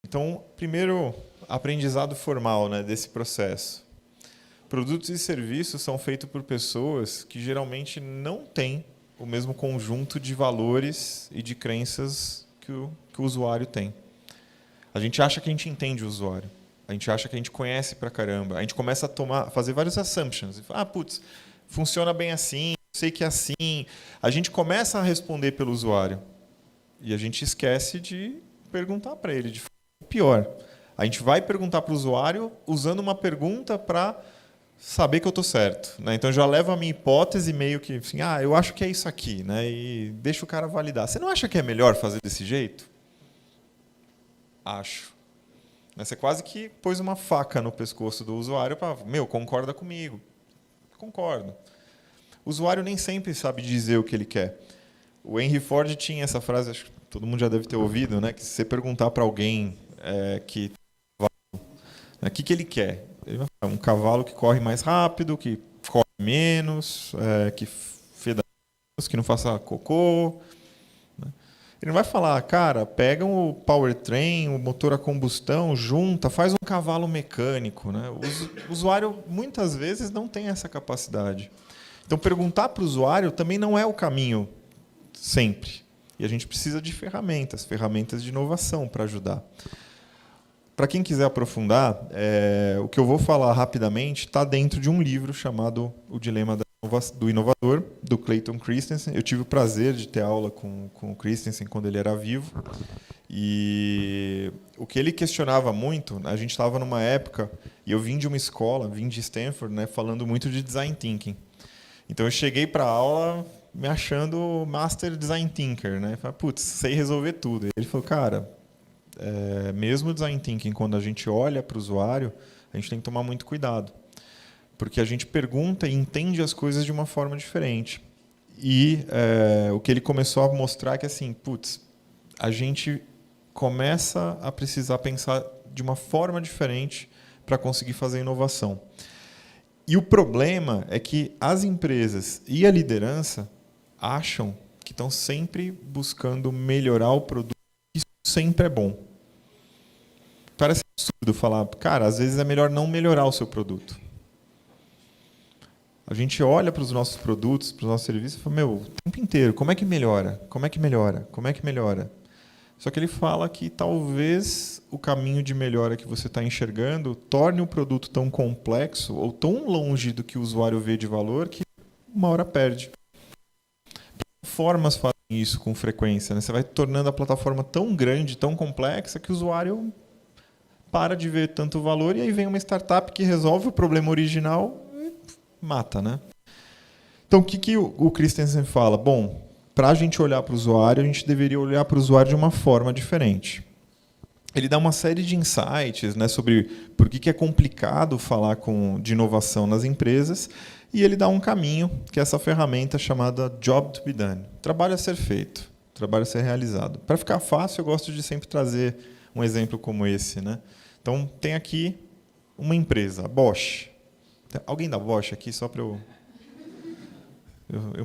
Então, primeiro, aprendizado formal, né, desse processo. Produtos e serviços são feitos por pessoas que geralmente não têm o mesmo conjunto de valores e de crenças que o usuário tem. A gente acha que a gente entende o usuário. A gente acha que a gente conhece pra caramba. A gente começa a fazer vários assumptions. Putz, funciona bem assim, sei que é assim. A gente começa a responder pelo usuário. E a gente esquece de perguntar para ele. Pior, a gente vai perguntar para o usuário usando uma pergunta para saber que eu estou certo. Né? Então, já levo a minha hipótese meio que assim, eu acho que é isso aqui. Né? E deixa o cara validar. Você não acha que é melhor fazer desse jeito? Acho. Você quase que pôs uma faca no pescoço do usuário para, concorda comigo. Concordo. O usuário nem sempre sabe dizer o que ele quer. O Henry Ford tinha essa frase, acho que todo mundo já deve ter ouvido, né? Que se você perguntar para alguém o que ele quer, ele vai falar um cavalo que corre mais rápido, que corre menos, que feda menos, que não faça cocô. Ele não vai falar, cara, pega o powertrain, o motor a combustão, junta, faz um cavalo mecânico. Né? O usuário, muitas vezes, não tem essa capacidade. Então, perguntar para o usuário também não é o caminho sempre. E a gente precisa de ferramentas de inovação para ajudar. Para quem quiser aprofundar, o que eu vou falar rapidamente está dentro de um livro chamado O Dilema do Inovador, do Clayton Christensen. Eu tive o prazer de ter aula com o Christensen quando ele era vivo. E o que ele questionava muito, a gente estava numa época, e eu vim de uma escola, vim de Stanford, né, falando muito de design thinking. Então eu cheguei para a aula me achando master design thinker, né? Falei, putz, sei resolver tudo. E ele falou, cara, mesmo o design thinking, quando a gente olha para o usuário, a gente tem que tomar muito cuidado. Porque a gente pergunta e entende as coisas de uma forma diferente. E o que ele começou a mostrar é que, assim, putz, a gente começa a precisar pensar de uma forma diferente para conseguir fazer inovação. E o problema é que as empresas e a liderança acham que estão sempre buscando melhorar o produto. Isso sempre é bom. Parece absurdo falar, cara, às vezes é melhor não melhorar o seu produto. A gente olha para os nossos produtos, para os nossos serviços e fala, o tempo inteiro, como é que melhora? Como é que melhora? Como é que melhora? Só que ele fala que talvez o caminho de melhora que você está enxergando torne o produto tão complexo ou tão longe do que o usuário vê de valor que uma hora perde. Plataformas fazem isso com frequência. Né? Você vai tornando a plataforma tão grande, tão complexa, que o usuário para de ver tanto valor e aí vem uma startup que resolve o problema original e mata. Né? Então, o que o Christensen fala? Bom, para a gente olhar para o usuário, a gente deveria olhar para o usuário de uma forma diferente. Ele dá uma série de insights, né, sobre por que é complicado falar de inovação nas empresas, e ele dá um caminho, que é essa ferramenta chamada Job to be Done. Trabalho a ser feito, trabalho a ser realizado. Para ficar fácil, eu gosto de sempre trazer um exemplo como esse. Né? Então, tem aqui uma empresa, a Bosch. Tem alguém da Bosch aqui, só para eu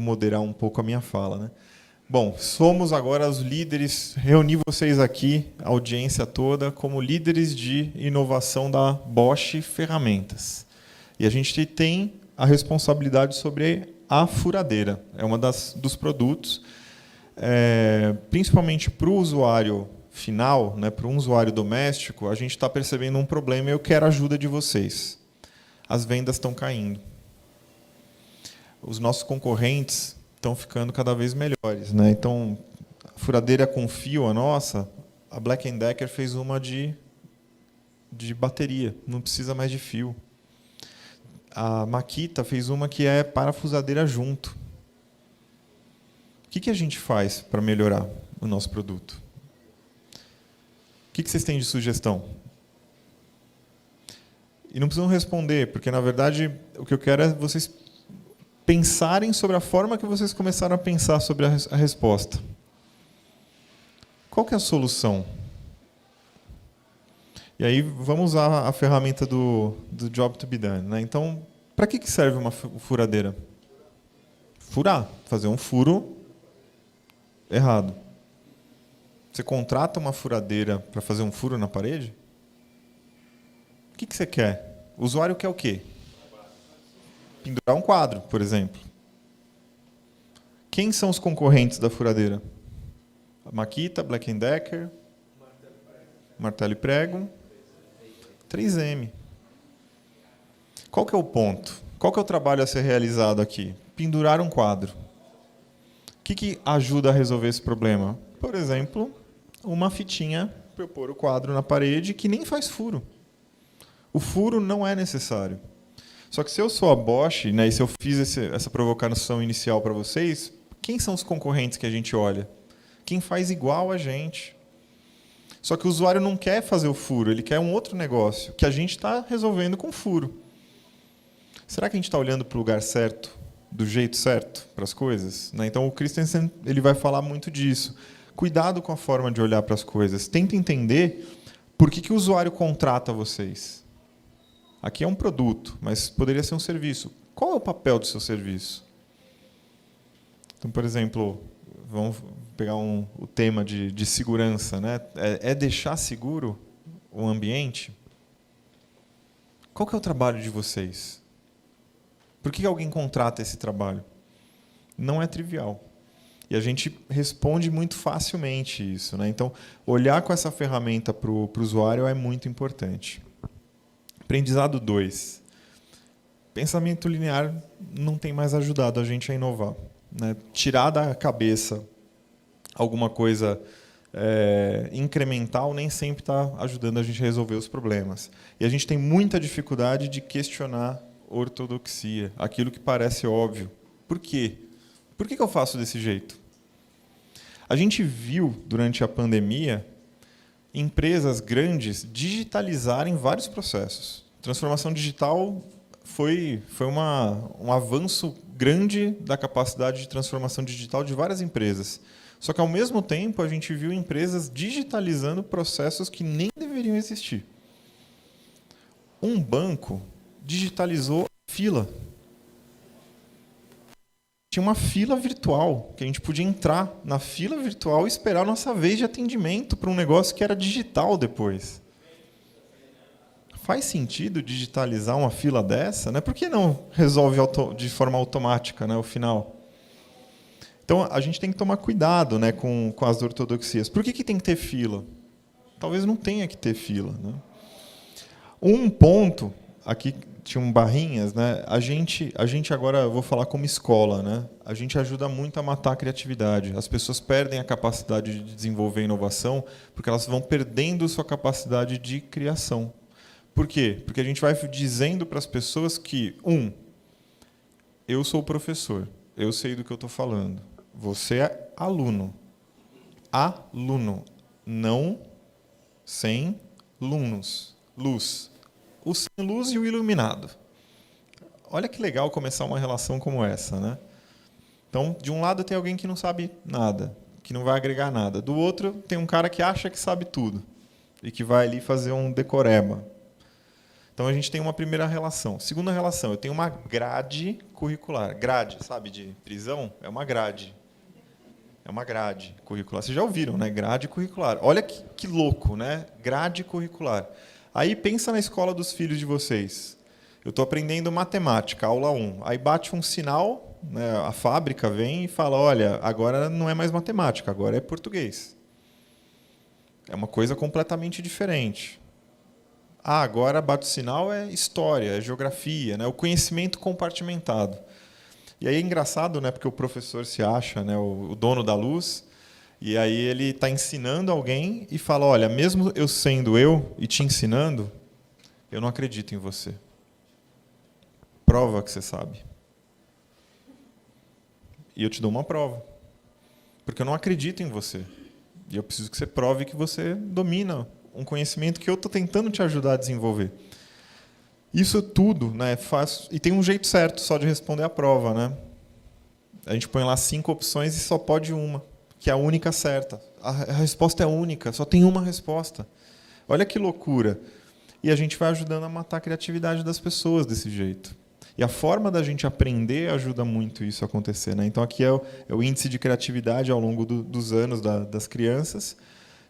moderar um pouco a minha fala. Né? Bom, somos agora os líderes, reuni vocês aqui, a audiência toda, como líderes de inovação da Bosch Ferramentas. E a gente tem a responsabilidade sobre a furadeira. É um dos produtos, principalmente para o usuário final, né, para um usuário doméstico, a gente está percebendo um problema e eu quero a ajuda de vocês. As vendas estão caindo. Os nossos concorrentes estão ficando cada vez melhores. Né? Então, a furadeira com fio, a nossa, a Black & Decker fez uma de bateria, não precisa mais de fio. A Makita fez uma que é parafusadeira junto. O que a gente faz para melhorar o nosso produto? O que vocês têm de sugestão? E não precisam responder, porque, na verdade, o que eu quero é vocês pensarem sobre a forma que vocês começaram a pensar sobre a resposta. Qual que é a solução? E aí vamos usar a ferramenta do Job to be Done. Né? Então, para que serve uma furadeira? Furar, fazer um furo errado. Você contrata uma furadeira para fazer um furo na parede? O que você quer? O usuário quer o quê? Pendurar um quadro, por exemplo. Quem são os concorrentes da furadeira? A Makita, Black Decker, Martelo e Prego, 3M. Qual que é o ponto? Qual que é o trabalho a ser realizado aqui? Pendurar um quadro. O que ajuda a resolver esse problema? Por exemplo, uma fitinha para eu pôr o quadro na parede que nem faz furo. O furo não é necessário. Só que se eu sou a Bosch, né, e se eu fiz essa provocação inicial para vocês, quem são os concorrentes que a gente olha? Quem faz igual a gente. Só que o usuário não quer fazer o furo, ele quer um outro negócio, que a gente está resolvendo com furo. Será que a gente está olhando para o lugar certo, do jeito certo para as coisas? Né? Então, o Christensen ele vai falar muito disso. Cuidado com a forma de olhar para as coisas. Tenta entender por que o usuário contrata vocês. Aqui é um produto, mas poderia ser um serviço. Qual é o papel do seu serviço? Então, por exemplo, vamos pegar o tema de segurança, né? É deixar seguro o ambiente? Qual que é o trabalho de vocês? Por que alguém contrata esse trabalho? Não é trivial. E a gente responde muito facilmente isso, né? Então, olhar com essa ferramenta para o usuário é muito importante. Aprendizado 2. Pensamento linear não tem mais ajudado a gente a inovar. Né? Tirar da cabeça alguma coisa incremental nem sempre está ajudando a gente a resolver os problemas. E a gente tem muita dificuldade de questionar ortodoxia, aquilo que parece óbvio. Por quê? Por que eu faço desse jeito? A gente viu, durante a pandemia, empresas grandes digitalizarem vários processos. Transformação digital foi um avanço grande da capacidade de transformação digital de várias empresas. Só que, ao mesmo tempo, a gente viu empresas digitalizando processos que nem deveriam existir. Um banco digitalizou a fila. Tinha uma fila virtual, que a gente podia entrar na fila virtual e esperar a nossa vez de atendimento para um negócio que era digital depois. Faz sentido digitalizar uma fila dessa? Né? Por que não resolve de forma automática, né, o final? Então, a gente tem que tomar cuidado, né, com as ortodoxias. Por que tem que ter fila? Talvez não tenha que ter fila. Né? Um ponto, aqui tinham barrinhas, né? A gente agora, eu vou falar como escola, né? A gente ajuda muito a matar a criatividade. As pessoas perdem a capacidade de desenvolver inovação porque elas vão perdendo sua capacidade de criação. Por quê? Porque a gente vai dizendo para as pessoas que, eu sou o professor, eu sei do que eu estou falando. Você é aluno. Aluno, não sem lunos. Luz. O sem luz e o iluminado. Olha que legal começar uma relação como essa, né? Então, de um lado tem alguém que não sabe nada, que não vai agregar nada. Do outro tem um cara que acha que sabe tudo e que vai ali fazer um decoreba. Então, a gente tem uma primeira relação. Segunda relação, eu tenho uma grade curricular. Grade, sabe, de prisão? É uma grade. É uma grade curricular. Vocês já ouviram, né? Grade curricular. Olha que louco, né? Grade curricular. Aí pensa na escola dos filhos de vocês. Eu estou aprendendo matemática, aula 1. Aí bate um sinal, né, a fábrica vem e fala, olha, agora não é mais matemática, agora é português. É uma coisa completamente diferente. Agora bate o sinal, é história, é geografia, né, o conhecimento compartimentado. E aí é engraçado, né, porque o professor se acha, né, o dono da luz, e aí ele está ensinando alguém e fala, olha, mesmo eu sendo eu e te ensinando, eu não acredito em você. Prova que você sabe. E eu te dou uma prova. Porque eu não acredito em você. E eu preciso que você prove que você domina um conhecimento que eu estou tentando te ajudar a desenvolver. Isso tudo, né, faz... E tem um jeito certo só de responder a prova. Né? A gente põe lá 5 opções e só pode uma, que é a única certa. A resposta é única, só tem uma resposta. Olha que loucura. E a gente vai ajudando a matar a criatividade das pessoas desse jeito. E a forma da gente aprender ajuda muito isso a acontecer. Né? Então, aqui é o índice de criatividade ao longo dos anos das crianças.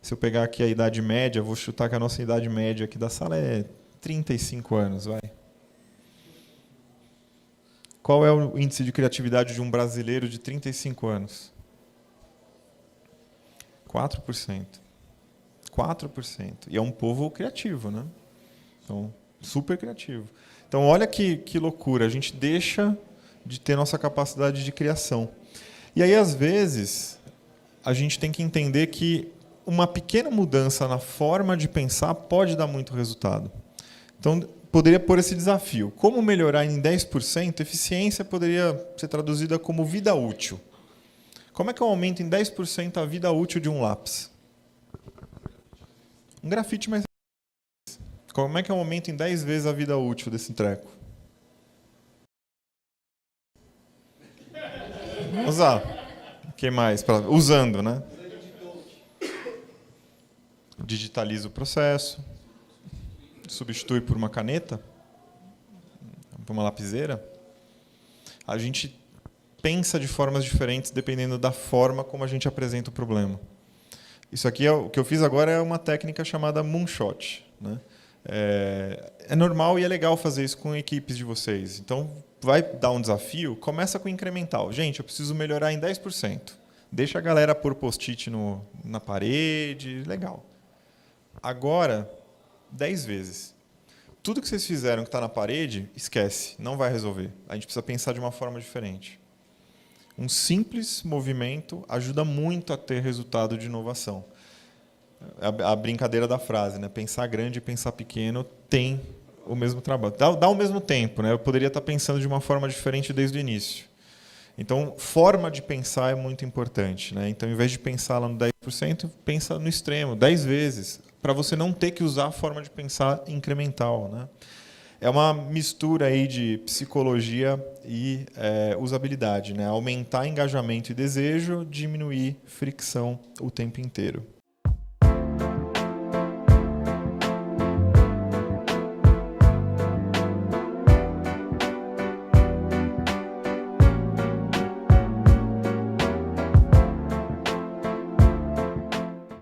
Se eu pegar aqui a idade média, vou chutar que a nossa idade média aqui da sala é 35 anos, vai. Qual é o índice de criatividade de um brasileiro de 35 anos? 4%. 4%. E é um povo criativo, né? Então, super criativo. Então, olha que loucura. A gente deixa de ter nossa capacidade de criação. E aí, às vezes, a gente tem que entender que uma pequena mudança na forma de pensar pode dar muito resultado. Então, poderia pôr esse desafio. Como melhorar em 10%? Eficiência poderia ser traduzida como vida útil. Como é que eu aumento em 10% a vida útil de um lápis? Um grafite mais... Como é que eu aumento em 10 vezes a vida útil desse treco? Usar. O que mais? Usando, né? Digitaliza o processo. Substitui por uma caneta. Por uma lapiseira. A gente pensa de formas diferentes dependendo da forma como a gente apresenta o problema. Isso aqui, o que eu fiz agora é uma técnica chamada moonshot, né? É normal e é legal fazer isso com equipes de vocês. Então, vai dar um desafio, começa com incremental. Gente, eu preciso melhorar em 10%. Deixa a galera pôr post-it na parede, legal. Agora, 10 vezes. Tudo que vocês fizeram que está na parede, esquece, não vai resolver. A gente precisa pensar de uma forma diferente. Um simples movimento ajuda muito a ter resultado de inovação. A brincadeira da frase, né? Pensar grande e pensar pequeno tem o mesmo trabalho. Dá o mesmo tempo, né? Eu poderia estar pensando de uma forma diferente desde o início. Então, forma de pensar é muito importante, né? Então, em vez de pensar lá no 10%, pensa no extremo, 10 vezes, para você não ter que usar a forma de pensar incremental, né? É uma mistura aí de psicologia e usabilidade, né? Aumentar engajamento e desejo, diminuir fricção o tempo inteiro.